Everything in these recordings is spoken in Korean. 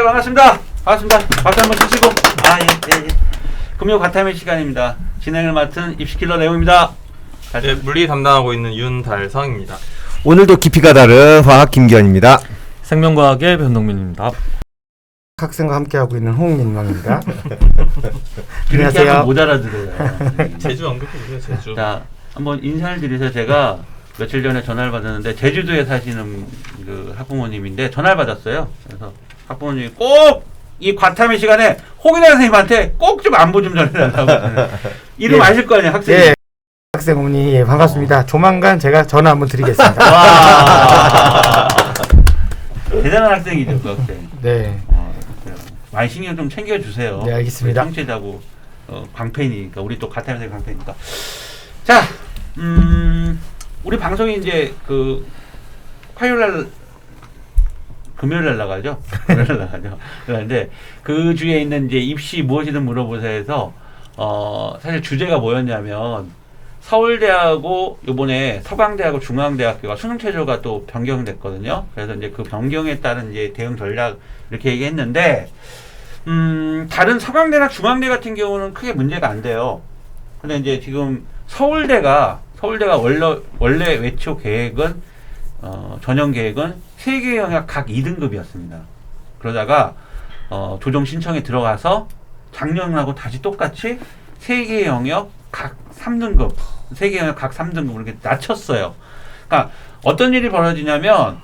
반갑습니다. 반갑습니다. 박수 한번 치시고. 예. 금요 과탐의 시간입니다. 진행을 맡은 입시킬러 내용입니다. 네, 물리 담당하고 있는 윤달성입니다. 오늘도 깊이가 다른 화학 김기현입니다. 생명과학의 변동민입니다. 학생과 함께하고 있는 홍민망입니다. 이렇게 안녕하세요. 하면 못 알아들어요. 제주 언급해주세요. 제주. 자, 한번 인사를 드리세요. 제가 며칠 전에 전화를 받았는데 제주도에 사시는 그 학부모님인데 전화를 받았어요. 그래서 학부모님이 꼭 이 과탐의 시간에 홍인아 선생님한테 꼭 좀 안부 좀 전해달라고. 이름 아실 거 아니에요, 학생님? 예, 학생 어머니 예, 반갑습니다. 조만간 제가 전화 한번 드리겠습니다. 와. 대단한 학생이죠, 그 학생. 네, 그래요. 많이 신경 좀 챙겨주세요. 네, 알겠습니다. 우리 청취자고 광팬이니까 우리 또 같은 학생 광팬이니까. 자, 우리 방송이 이제 그 화요일날 금요일날 나가죠. 금요일날 나가죠. 그런데 그 주에 있는 이제 입시 무엇이든 물어보세요에서 사실 주제가 뭐였냐면 서울대하고 이번에 서강대하고 중앙대학교가 수능 체제가 또 변경됐거든요. 그래서 이제 그 변경에 따른 이제 대응 전략 이렇게 얘기했는데 다른 서강대나 중앙대 같은 경우는 크게 문제가 안 돼요. 근데 이제 지금 서울대가 원래 외초 계획은 전형 계획은 3개 영역 각 2등급이었습니다. 그러다가 조정 신청에 들어가서 작년하고 다시 똑같이 3개 영역 각 3등급, 3개 영역 각 3등급 이렇게 낮췄어요. 그러니까 어떤 일이 벌어지냐면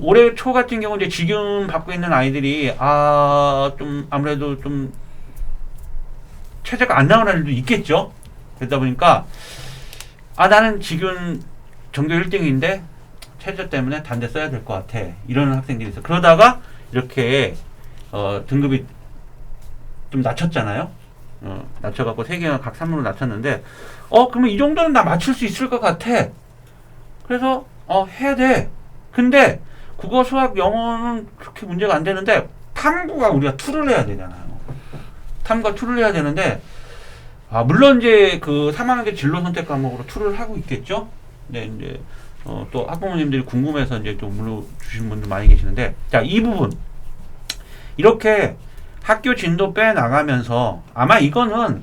올해 초 같은 경우 이제 지금 받고 있는 아이들이 좀 아무래도 좀 체제가 안 나오는 아이들도 있겠죠. 그러다 보니까 나는 지금 전교 1등인데 체제 때문에 단대 써야 될 것 같아. 이러는 학생들이 있어. 그러다가 이렇게 등급이 좀 낮췄잖아요. 낮춰갖고 3개가 각 3으로 낮췄는데 그러면 이 정도는 나 맞출 수 있을 것 같아. 그래서 해야 돼. 근데 국어, 수학, 영어는 그렇게 문제가 안 되는데 탐구가 우리가 툴을 해야 되잖아요. 탐구가 툴을 해야 되는데 물론 이제 그 3학년 진로 선택 과목으로 툴을 하고 있겠죠. 근데 이제 또 학부모님들이 궁금해서 이제 좀 물어주신 분들 많이 계시는데, 자, 이 부분 이렇게 학교 진도 빼 나가면서 아마 이거는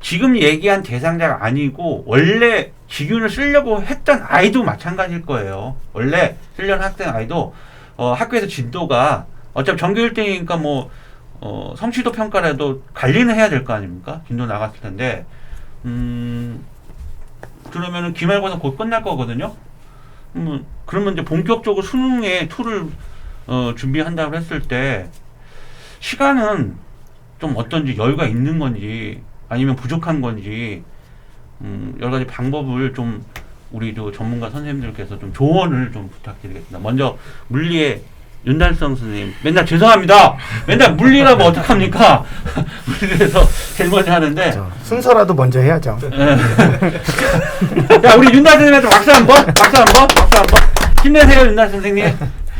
지금 얘기한 대상자가 아니고 원래 기준을 쓰려고 했던 아이도 마찬가지일 거예요. 원래 쓰려는 학생 아이도 학교에서 진도가 어차피 전교 1등이니까 뭐 성취도 평가라도 관리는 해야 될 거 아닙니까? 진도 나갔을 텐데 그러면은 기말고사 곧 끝날 거거든요. 그러면 이제 본격적으로 수능의 툴을 준비한다고 했을 때 시간은 좀 어떤지 여유가 있는 건지 아니면 부족한 건지 여러 가지 방법을 좀 우리 전문가 선생님들께서 좀 조언을 좀 부탁드리겠습니다. 먼저 물리의 윤달성 선생님, 맨날 죄송합니다. 맨날 물리라고 어떡합니까? 물리에서 제일 먼저 하는데 순서라도 먼저 해야죠. 자, 우리 윤달 선생님한테 박수 한번 힘내세요, 윤달 선생님.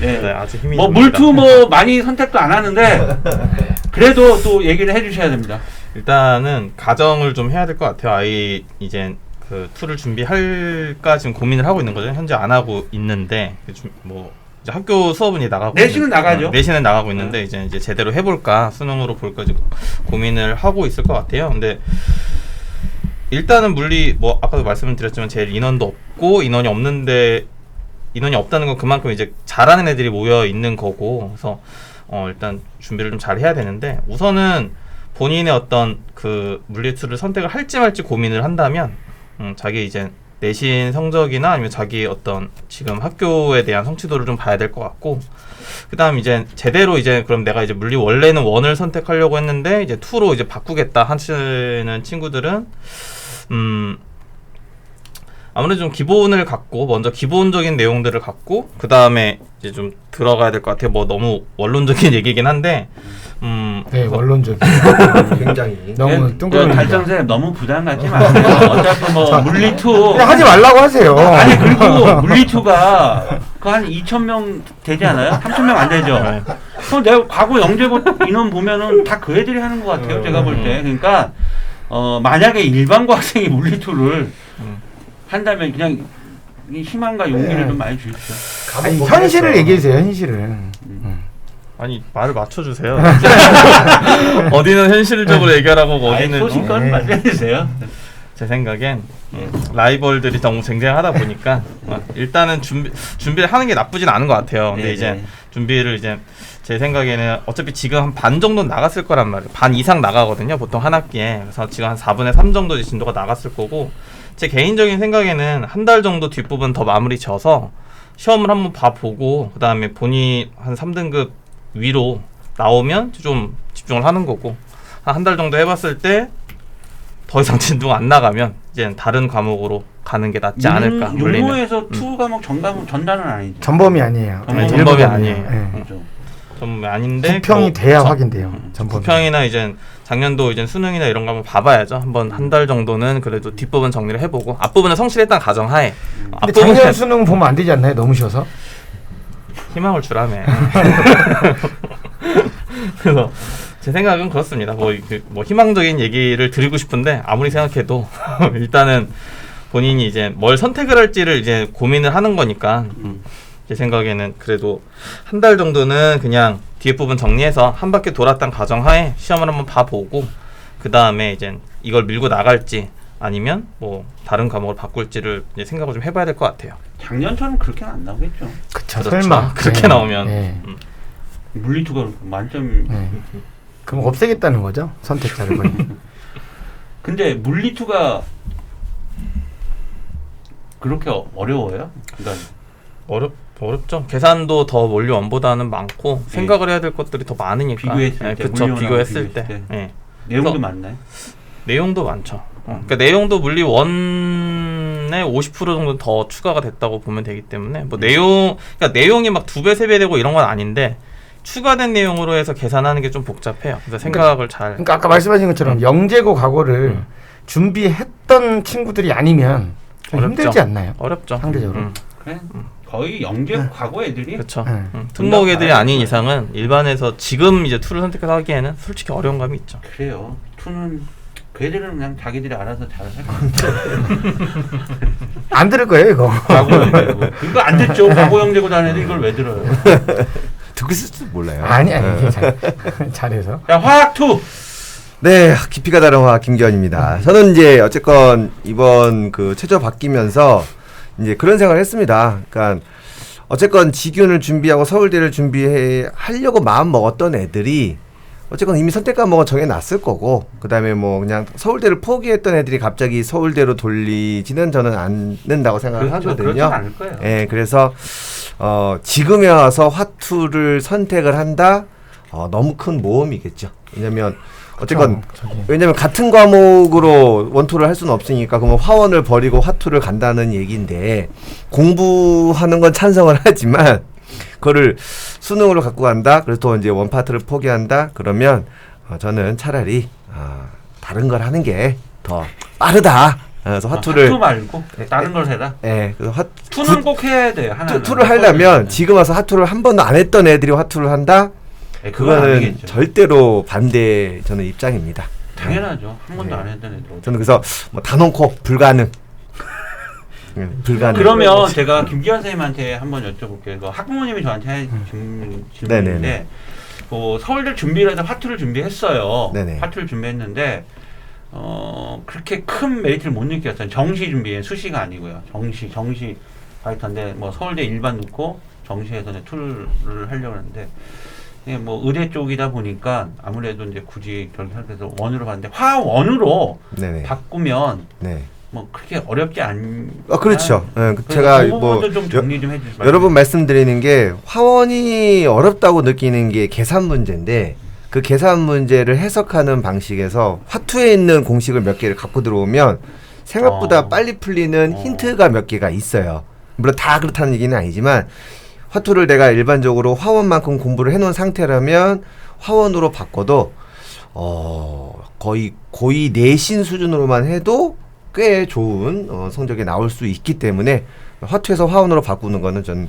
네, 아주 힘이 물투 많이 선택도 안 하는데 그래도 또 얘기를 해주셔야 됩니다. 일단은 가정을 좀 해야 될 것 같아요. 아이 이제 그 툴을 준비할까 지금 고민을 하고 있는 거죠. 현재 안 하고 있는데 이제 학교 수업은 나가고 내신은 나가죠. 내신은 나가고 있는데 이제 제대로 해볼까 수능으로 볼까 지금 고민을 하고 있을 것 같아요. 근데 일단은 물리 아까도 말씀을 드렸지만 제일 인원도 없고 인원이 없다는 건 그만큼 이제 잘하는 애들이 모여 있는 거고 그래서 일단 준비를 좀 잘 해야 되는데 우선은 본인의 어떤 그 물리 툴을 선택을 할지 말지 고민을 한다면 자기 이제 내신 성적이나 아니면 자기 어떤 지금 학교에 대한 성취도를 좀 봐야 될 것 같고 그다음 이제 제대로 이제 그럼 내가 이제 물리 원래는 원을 선택하려고 했는데 이제 2로 이제 바꾸겠다 하시는 친구들은 아무래도 좀 기본을 갖고 먼저 기본적인 내용들을 갖고 그 다음에 이제 좀 들어가야 될 것 같아요. 너무 원론적인 얘기긴 한데 네, 원론적인 굉장히 너무 뜬금없는 달성 선생님 너무 부담 갖지 마세요. 어차피 물리투 그냥 하지 말라고 하세요. 아니 그리고 물리투가 한 2,000명 되지 않아요? 3,000명 안 되죠? 그럼 내가 과거 영재고 인원 보면은 다 그 애들이 하는 것 같아요. 제가 볼 때. 그러니까 만약에 일반고 학생이 물리투를 한다면 그냥 희망과 용기를 좀 많이 주십시오. 아니, 현실을 얘기해 주세요. 현실을. 아니 말을 맞춰주세요. 어디는 현실적으로 얘기하라고 하고 아예 어디는 소신껏 네. 말씀해주세요. 제 생각엔 라이벌들이 너무 쟁쟁하다 보니까 일단은 준비를 하는 게 나쁘진 않은 것 같아요. 근데 네네. 이제 준비를 이제 제 생각에는 어차피 지금 한 반 정도 나갔을 거란 말이에요. 반 이상 나가거든요. 보통 한 학기에. 그래서 지금 한 4분의 3 정도 이제 진도가 나갔을 거고 제 개인적인 생각에는 한 달 정도 뒷부분 더 마무리 져서 시험을 한번 봐보고 그 다음에 본인이 한 3등급 위로 나오면 좀 집중을 하는 거고 한 달 정도 해봤을 때 더 이상 진도가 안 나가면 이제 다른 과목으로 가는 게 낫지 않을까. 물리는. 육모에서 투 과목 전단은 아니죠. 전범이 아니에요. 전범이 전범이 일본이에요. 아니에요. 네. 그렇죠. 좀 아닌데 부평이 뭐 돼야 확인돼요. 전범이. 부평이나 이제 작년도 이제 수능이나 이런 거 한번 봐봐야죠. 한번 한 달 정도는 그래도 뒷부분 정리를 해보고 앞부분은 성실했다는 가정하에 근데 작년 수능 보면 안 되지 않나요? 너무 쉬워서. 희망을 주라며. 그래서 제 생각은 그렇습니다. 뭐 희망적인 얘기를 드리고 싶은데 아무리 생각해도 일단은 본인이 이제 뭘 선택을 할지를 이제 고민을 하는 거니까 제 생각에는 그래도 한 달 정도는 그냥 뒤에 부분 정리해서 한 바퀴 돌았던 가정하에 시험을 한번 봐보고 그 다음에 이제 이걸 밀고 나갈지 아니면 뭐 다른 과목을 바꿀지를 이제 생각을 좀 해봐야 될 것 같아요. 작년처럼 그렇게는 안 나오겠죠. 그쵸. 그렇죠. 설마. 그렇게 네. 나오면 네. 물리투가 만점. 네. 그럼 없애겠다는 거죠? 선택자를 거의. 근데 물리투가 그렇게 어려워요? 그러니까 어렵죠. 계산도 더 원리 원보다는 많고 생각을 해야 될 것들이 더 많으니까. 비교했을 때, 그렇죠. 물리원하고 비교했을 때. 비교했을 때. 예. 내용도 그래서 많나요? 내용도 많죠. 그러니까 내용도 물리 원의 50% 정도 더 추가가 됐다고 보면 되기 때문에 뭐 그러니까 내용이 막 2배, 3배 되고 이런 건 아닌데 추가된 내용으로 해서 계산하는 게 좀 복잡해요. 그래서 생각을 잘. 그러니까 아까 말씀하신 것처럼 영재고 과거를 준비했던 친구들이 아니면 좀 어렵죠. 힘들지 않나요? 어렵죠. 상대적으로. 그래? 거의 영재 과거 애들이 그렇죠. 네. 특목 애들이 분명 아닌 알아요. 이상은 일반에서 지금 이제 툴을 선택해서 하기에는 솔직히 어려운 감이 있죠. 그래요. 투는 그 애들은 그냥 자기들이 알아서 잘할 것 같아요. 안 들을 거예요 이거. 과거 영재고. 이거 안 듣죠. 과거 영재고 다는 애들 이걸 왜 들어요? 듣고 있을지도 몰라요. 아니 네. 잘해서. 자, 화학 투. 네, 깊이가 다른 화학 김기현입니다. 저는 이제 어쨌건 이번 그 최저 바뀌면서 이제 그런 생각을 했습니다. 그러니까 어쨌건 지균을 준비하고 서울대를 준비하려고 마음 먹었던 애들이 어쨌건 이미 선택 과목은 정해놨을 거고 그다음에 뭐 그냥 서울대를 포기했던 애들이 갑자기 서울대로 돌리지는 저는 않는다고 생각을 그렇죠. 하거든요. 그렇진 않을 거예요. 예, 그래서 지금에 와서 화투를 선택을 한다. 너무 큰 모험이겠죠. 왜냐면 어쨌건 왜냐면 같은 과목으로 원투를 할 수는 없으니까 그러면 화원을 버리고 화투를 간다는 얘기인데 공부하는 건 찬성을 하지만 그거를 수능으로 갖고 간다. 그래서 또 이제 원파트를 포기한다. 그러면 저는 차라리 다른 걸 하는 게 더 빠르다. 그래서 화투를 화투 말고 다른 걸 해라. 예, 그래서 투는 꼭 해야 돼요. 하나는. 투를 하려면 지금 와서 화투를 한 번도 안 했던 애들이 화투를 한다. 네, 그건 그거는 아니겠죠. 절대로 반대 저는 입장입니다. 당연하죠. 한 번도 네. 안 했던 애들. 저는 그래서 뭐 단언코 불가능. 불가능. 그러면 제가 김기현 선생님한테 한번 여쭤볼게요. 그 학부모님이 저한테 한 질문인데 네네네. 서울대 준비를 해서 화투를 준비했어요. 네네. 화투를 준비했는데 그렇게 큰 메리트를 못 느꼈어요. 정시 준비에 수시가 아니고요. 정시 파이터인데 뭐 서울대 일반 넣고 정시에서 이제 툴을 하려고 하는데 이게 뭐 의대 쪽이다 보니까 아무래도 이제 굳이 그렇게 해서 원으로 봤는데 화원으로 네네. 바꾸면 네. 뭐 그렇게 어렵지 않. 그렇죠. 네, 그래서 제가 그 뭐 부분도 좀 정리 좀 해주세요. 여러 번 말씀드리는 게 화원이 어렵다고 느끼는 게 계산 문제인데 그 계산 문제를 해석하는 방식에서 화투에 있는 공식을 몇 개를 갖고 들어오면 생각보다 빨리 풀리는 힌트가 몇 개가 있어요. 물론 다 그렇다는 얘기는 아니지만 화투를 내가 일반적으로 화원만큼 공부를 해놓은 상태라면 화원으로 바꿔도 거의 고의 내신 수준으로만 해도 꽤 좋은 성적이 나올 수 있기 때문에 화투에서 화원으로 바꾸는 거는 저는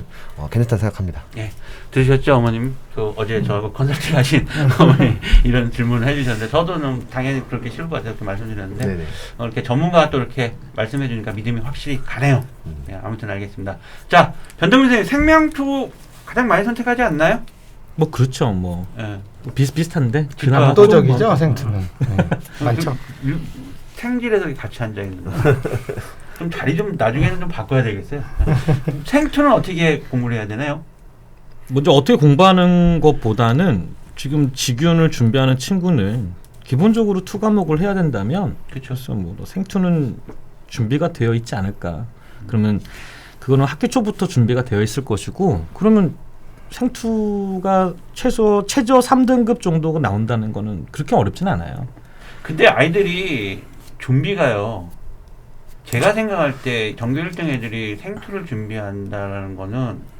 괜찮다고 생각합니다. 예, 들으셨죠, 어머님? 어제 저하고 컨설팅 하신 어머니 이런 질문을 해주셨는데 저도 당연히 그렇게 싫을 것 같아서 이렇게 말씀드렸는데 네네. 이렇게 전문가가 또 이렇게 말씀해 주니까 믿음이 확실히 가네요. 예, 아무튼 알겠습니다. 자, 변동민 선생님 생명투 가장 많이 선택하지 않나요? 뭐 그렇죠. 뭐 예. 비슷비슷한데 그러니까 압도적이죠 생투는. 네. 많죠. 생질에서 같이 앉아 있는 거. 좀 자리 좀 나중에는 좀 바꿔야 되겠어요. 생투는 어떻게 공부를 해야 되나요? 먼저 어떻게 공부하는 것보다는 지금 직윤을 준비하는 친구는 기본적으로 투 과목을 해야 된다면 그래서 뭐 생투는 준비가 되어 있지 않을까. 그러면 그거는 학기 초부터 준비가 되어 있을 것이고 그러면 생투가 최저 3등급 정도가 나온다는 거는 그렇게 어렵진 않아요. 근데 아이들이 준비가요. 제가 생각할 때 전교 1등 애들이 생투를 준비한다는 거는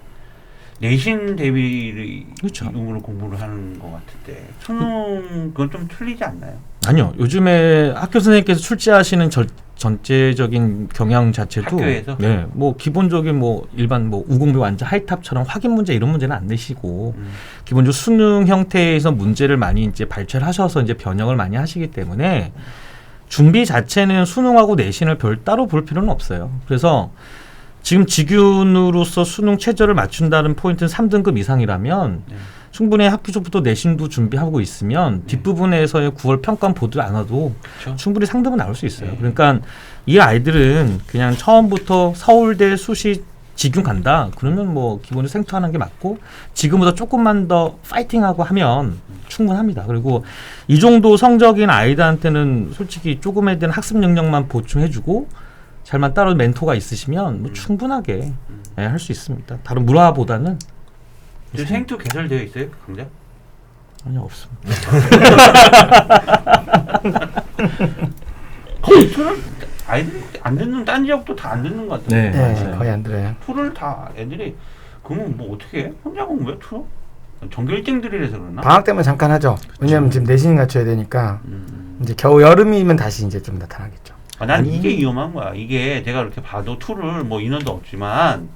내신 대비를 그렇죠. 이용으로 공부를 하는 것 같은데 수능 그건 좀 틀리지 않나요? 아니요. 요즘에 학교 선생님께서 출제하시는 전체적인 경향 자체도 학교에서? 네, 뭐 기본적인 뭐 일반 뭐 우공비 완전 하이탑처럼 확인 문제 이런 문제는 안 내시고 기본적으로 수능 형태에서 문제를 많이 이제 발췌를 하셔서 이제 변형을 많이 하시기 때문에 준비 자체는 수능하고 내신을 별따로 볼 필요는 없어요. 그래서 지금 직윤으로서 수능 최저를 맞춘다는 포인트는 3등급 이상이라면 충분히 학기 초부터 내신도 준비하고 있으면 뒷부분에서의 9월 평가 보도 안 와도 그렇죠. 충분히 상담은 나올 수 있어요. 그러니까 이 아이들은 그냥 처음부터 서울대 수시 직윤 간다. 그러면 뭐 기본적으로 생투하는 게 맞고 지금보다 조금만 더 파이팅하고 하면 충분합니다. 그리고 이 정도 성적인 아이들한테는 솔직히 조금 애들은 학습 능력만 보충해주고 잘만 따로 멘토가 있으시면 뭐 충분하게 할 수 있습니다. 다른 물화보다는 지금 생투 개설되어 있어요, 강좌? 아니 없습니다. 투를 아이들이 안 듣는 딴 지역도 다 안 듣는 것 같아요. 네. 네, 맞아요. 거의 안 들어요. 투를 다 애들이 그러면 뭐 어떻게 해? 혼자 공부해 투? 전교 1등들이라서 그러나? 방학 때문에 잠깐 하죠. 왜냐면 지금 내신 갖춰야 되니까 이제 겨우 여름이면 다시 이제 좀 나타나겠죠. 아, 난 이게 위험한 거야. 이게 내가 이렇게 봐도 투를 뭐 인원도 없지만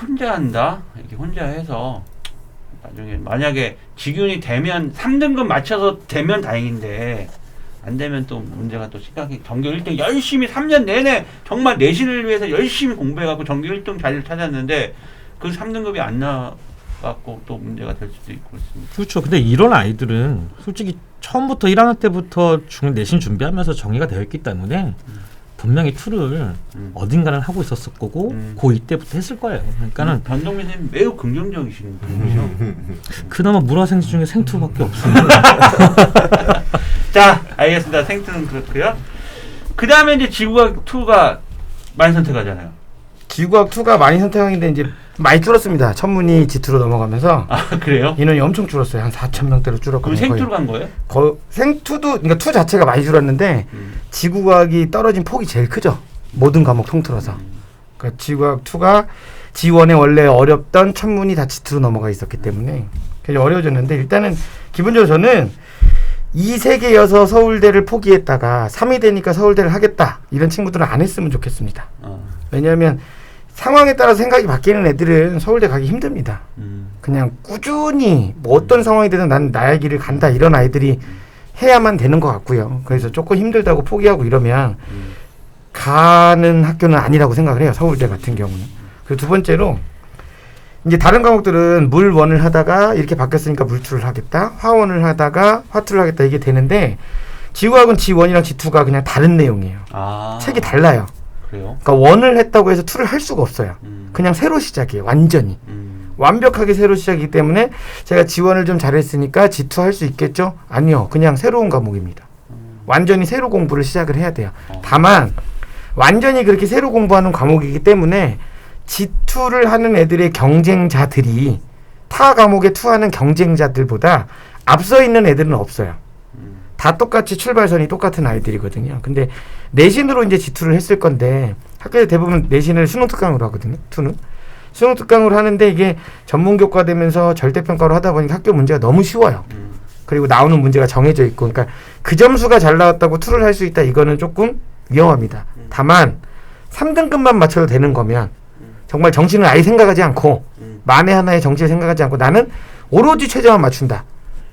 혼자 한다? 이렇게 혼자 해서 나중에 만약에 직윤이 되면 3등급 맞춰서 되면 다행인데 안 되면 또 문제가 또 심각해. 전교 1등 열심히 3년 내내 정말 내신을 위해서 열심히 공부해갖고 전교 1등 자리를 찾았는데 그 3등급이 안 나갖고 또 문제가 될 수도 있고 그렇습니다. 그렇죠. 근데 이런 아이들은 솔직히 처음부터 1학년 때부터 내신 준비하면서 정의가 되어 있기 때문에 분명히 투를 어딘가는 하고 있었을 거고 고2 때부터 했을 거예요. 그러니까는 변동민 선생님 매우 긍정적이신 분이죠. 그나마 물화생지 중에 생투밖에 없습니다. 자, 알겠습니다. 생투는 그렇고요. 그 다음에 이제 지구과학 2가 많이 선택하잖아요. 지구과학 2가 많이 선택하는데 이제 많이 줄었습니다. 천문이 G2로 넘어가면서 아, 그래요? 인원이 엄청 줄었어요. 한 4,000명대로 줄었거든요. 그럼 생투로 간 거예요? 생투도 그러니까 2 자체가 많이 줄었는데 지구과학이 떨어진 폭이 제일 크죠. 모든 과목 통틀어서. 그러니까 지구과학 2가 G1에 원래 어렵던 천문이 다 G2로 넘어가 있었기 때문에 굉장히 어려워졌는데 일단은 기본적으로 저는 2세계여서 서울대를 포기했다가 3이 되니까 서울대를 하겠다 이런 친구들은 안 했으면 좋겠습니다. 왜냐하면 상황에 따라서 생각이 바뀌는 애들은 서울대 가기 힘듭니다. 그냥 꾸준히 뭐 어떤 상황이 되든 난 나의 길을 간다 이런 아이들이 해야만 되는 것 같고요. 그래서 조금 힘들다고 포기하고 이러면 가는 학교는 아니라고 생각을 해요. 서울대 같은 경우는. 그리고 두 번째로 이제 다른 과목들은 물원을 하다가 이렇게 바뀌었으니까 물투를 하겠다. 화원을 하다가 화투를 하겠다 이게 되는데 지구학은 G1이랑 G2가 그냥 다른 내용이에요. 아, 책이 달라요. 그래요? 그러니까 원을 했다고 해서 투를 할 수가 없어요. 그냥 새로 시작이에요. 완전히. 완벽하게 새로 시작이기 때문에 제가 G1을 좀 잘했으니까 G2 할 수 있겠죠? 아니요. 그냥 새로운 과목입니다. 완전히 새로 공부를 시작을 해야 돼요. 다만 완전히 그렇게 새로 공부하는 과목이기 때문에 G2를 하는 애들의 경쟁자들이 타 과목에 투하는 경쟁자들보다 앞서 있는 애들은 없어요. 다 똑같이 출발선이 똑같은 아이들이거든요. 근데 내신으로 이제 G2를 했을 건데 학교에 대부분 내신을 수능 특강으로 하거든요. 2는 수능 특강으로 하는데 이게 전문 교과되면서 절대평가로 하다 보니까 학교 문제가 너무 쉬워요. 그리고 나오는 문제가 정해져 있고, 그러니까 그 점수가 잘 나왔다고 2를 할 수 있다. 이거는 조금 위험합니다. 다만 3등급만 맞춰도 되는 거면 정말 정신을 아예 생각하지 않고 만에 하나의 정치를 생각하지 않고 나는 오로지 최저만 맞춘다.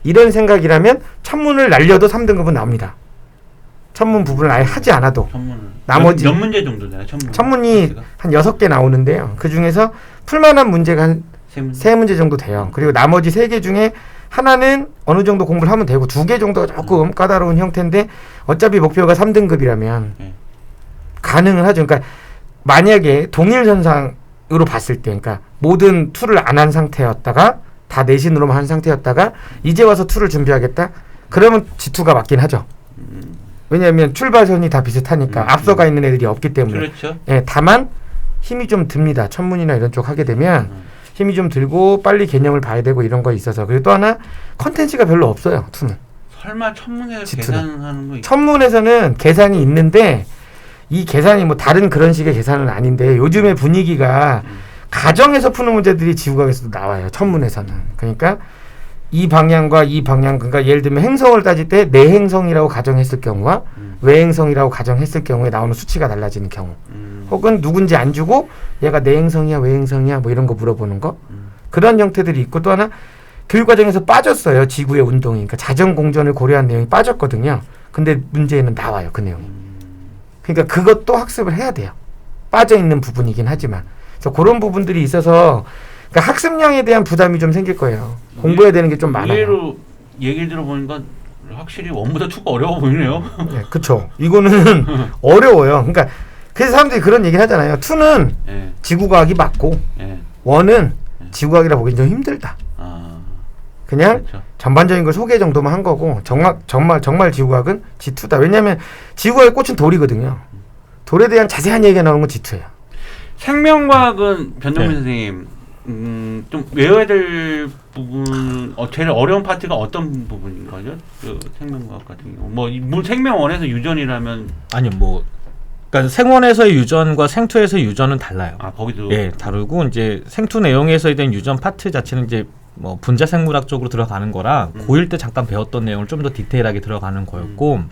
이런 생각이라면 천문을 날려도 3등급은 나옵니다. 천문 부분을 아예 하지 않아도 나머지 몇 문제 정도 되나요? 천문이 한 6개 나오는데요. 그 중에서 풀만한 문제가 한 세 문제 정도 돼요. 그리고 나머지 3개 중에 하나는 어느 정도 공부를 하면 되고 2개 정도가 조금 까다로운 형태인데 어차피 목표가 3등급이라면 가능은 하죠. 그러니까 만약에 동일선상으로 봤을 때 그러니까 모든 툴을 안 한 상태였다가 다 내신으로만 한 상태였다가 이제 와서 툴을 준비하겠다? 그러면 G2가 맞긴 하죠. 왜냐하면 출발선이 다 비슷하니까 앞서가 있는 애들이 없기 때문에. 그렇죠. 예, 다만 힘이 좀 듭니다. 천문이나 이런 쪽 하게 되면 힘이 좀 들고 빨리 개념을 봐야 되고 이런 거 있어서. 그리고 또 하나 컨텐츠가 별로 없어요. 투는. 설마 천문에서 G2는. 계산하는 거 있... 천문에서는 계산이 있는데 이 계산이 뭐 다른 그런 식의 계산은 아닌데 요즘의 분위기가 가정에서 푸는 문제들이 지구과학에서도 나와요. 천문에서는. 그러니까 이 방향과 이 방향, 그러니까 예를 들면 행성을 따질 때 내행성이라고 가정했을 경우와 외행성이라고 가정했을 경우에 나오는 수치가 달라지는 경우, 혹은 누군지 안 주고 얘가 내행성이야 외행성이야 뭐 이런 거 물어보는 거, 그런 형태들이 있고, 또 하나 교육과정에서 빠졌어요. 지구의 운동이. 그러니까 자전공전을 고려한 내용이 빠졌거든요. 근데 문제에는 나와요. 그 내용이. 그러니까 그것도 학습을 해야 돼요. 빠져있는 부분이긴 하지만. 그래서 그런 부분들이 있어서 그러니까 학습량에 대한 부담이 좀 생길 거예요. 공부해야 되는 게 좀 많아요. 의외로 얘기를 들어보니까 확실히 원보다 투가 어려워 보이네요. 네, 그렇죠. 이거는 어려워요. 그러니까 그래서 사람들이 그런 얘기를 하잖아요. 투는 예. 지구과학이 맞고 예. 원은 지구과학이라 보기엔 좀 힘들다. 아, 그냥 그렇죠. 전반적인 걸 소개 정도만 한 거고 정말 지구과학은 G2다. 왜냐하면 지구과학의 꽃은 돌이거든요. 돌에 대한 자세한 얘기가 나오는 건 G2예요. 생명과학은 변동민 네. 선생님 좀 외워야 될 부분 제일 어려운 파트가 어떤 부분인 거죠? 그 생명과학 같은 경우 뭐 생명원에서 유전이라면 아니요, 뭐 그러니까 생원에서의 유전과 생투에서의 유전은 달라요. 아 거기도 예, 다르고 이제 생투 내용에서에 대한 유전 파트 자체는 이제 뭐 분자 생물학 쪽으로 들어가는 거라 고1 때 잠깐 배웠던 내용을 좀 더 디테일하게 들어가는 거였고,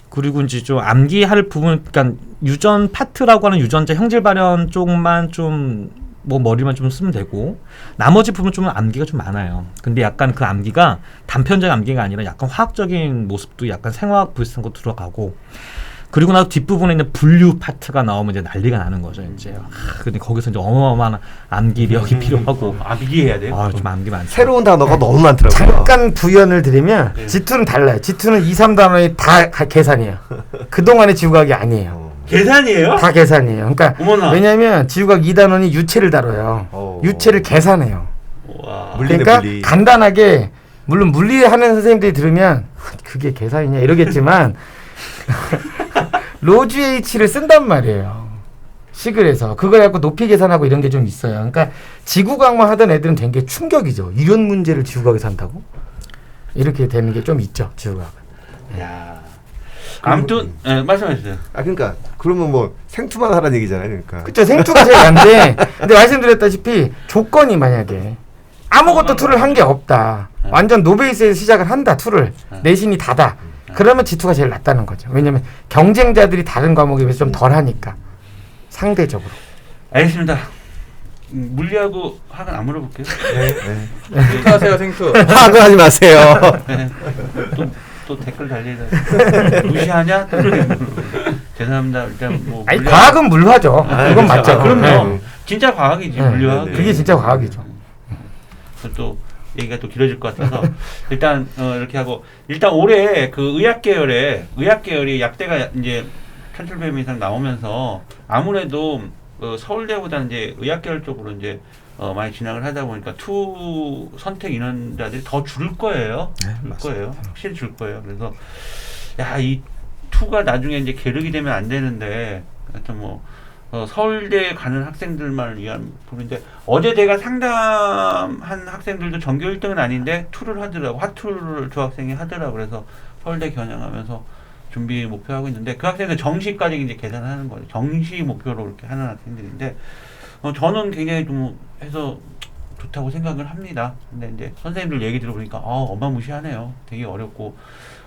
그리고 이제 좀 암기할 부분, 그러니까 유전 파트라고 하는 유전자 형질 발현 쪽만 좀 뭐 머리만 좀 쓰면 되고, 나머지 부분 좀 암기가 좀 많아요. 근데 약간 그 암기가 단편적 암기가 아니라 약간 화학적인 모습도 약간 생화학 비슷한 거 들어가고, 그리고 나서 뒷부분에 있는 분류 파트가 나오면 이제 난리가 나는 거죠. 이제 근데 거기서 이제 어마어마한 암기력이 필요하고, 암기해야 돼요. 아, 좀 암기 많죠. 새로운 단어가 너무 많더라고요. 잠깐 부연을 드리면 네. G2는 달라요. G2는 2, 3단원이 다 계산이에요. 그동안의 지구과학이 아니에요. 계산이에요? 다 계산이에요. 그러니까 어머나. 왜냐하면 지구과학 2단원이 유체를 다뤄요. 유체를 계산해요. 와. 물리네, 그러니까 물리. 간단하게, 물론 물리하는 선생님들이 들으면 그게 계산이냐 이러겠지만 로즈 H를 쓴단 말이에요. 식을 해서 그걸 갖고 높이 계산하고 이런 게 좀 있어요. 그러니까 지구과학만 하던 애들은 된 게 충격이죠. 이런 문제를 지구과학에서 한다고? 이렇게 되는 게 좀 있죠. 지구과학은. 야. 아무튼 말씀해 주세요. 아 그러니까 그러면 뭐 생투만 하라는 얘기잖아요. 그러니까. 그쵸. 생투가 제일 난데, 근데 말씀드렸다시피 조건이 만약에 아무것도 툴을 한 게 없다, 완전 노베이스에서 시작을 한다, 툴을 내신이 다다, 그러면 G2가 제일 낫다는 거죠. 왜냐면 경쟁자들이 다른 과목에 비해서 좀 덜 하니까 상대적으로. 알겠습니다. 물리하고 학은 안 물어볼게요. 생투하세요, 생투. 화학을 하지 마세요. 네. 또 댓글 달리다 무시하냐? 죄송합니다. 일단 뭐 아니 물리학- 과학은 물화죠. 아, 그건 그렇죠. 맞죠. 아, 그럼요. 네. 진짜 과학이지 네, 물리학. 네. 그게 진짜 과학이죠. 또 얘기가 또 길어질 것 같아서 일단 이렇게 하고, 일단 올해 그 의학 계열이 약대가 이제 1,700명 이상 나오면서 아무래도 서울대보다는 이제 의학 계열 쪽으로 이제 많이 진학을 하다 보니까 투 선택 인원자들이 더 줄 거예요. 네, 줄 맞습니다. 거예요. 확실히 줄 거예요. 그래서 야, 이 투가 나중에 이제 계륵이 되면 안 되는데, 하여튼 뭐 서울대에 가는 학생들만 위한 부분인데, 어제 제가 상담한 학생들도 전교 1등은 아닌데 투를 하더라고. 화투를 조학생이 하더라고. 그래서 서울대 겨냥하면서 준비 목표하고 있는데, 그 학생들 정시까지 이제 계산하는 거예요. 정시 목표로 이렇게 하는 학생들인데, 저는 굉장히 좀 해서 좋다고 생각을 합니다. 근데 이제 선생님들 얘기 들어보니까 어마무시하네요. 되게 어렵고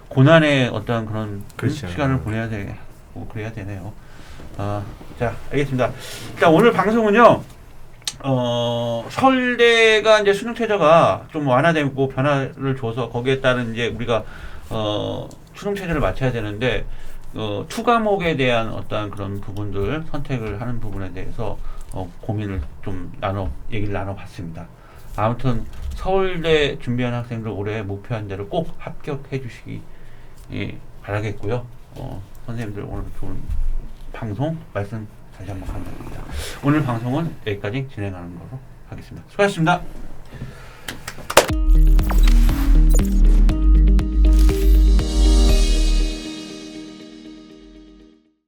고난의 어떤 그런 그렇죠. 시간을 보내야 되고 그래야 되네요. 자, 알겠습니다. 일단 오늘 방송은요, 서울대가 이제 수능 최저가 좀 완화되고 변화를 줘서 거기에 따른 이제 우리가 수능 체제를 맞춰야 되는데, 투 과목에 대한 어떠한 그런 부분들 선택을 하는 부분에 대해서 고민을 좀 얘기를 나눠봤습니다. 아무튼 서울대 준비하는 학생들 올해 목표한 대로 꼭 합격해 주시기 바라겠고요. 선생님들 오늘 좋은 방송 말씀 다시 한번 감사드립니다. 오늘 방송은 여기까지 진행하는 거로 하겠습니다. 수고하셨습니다.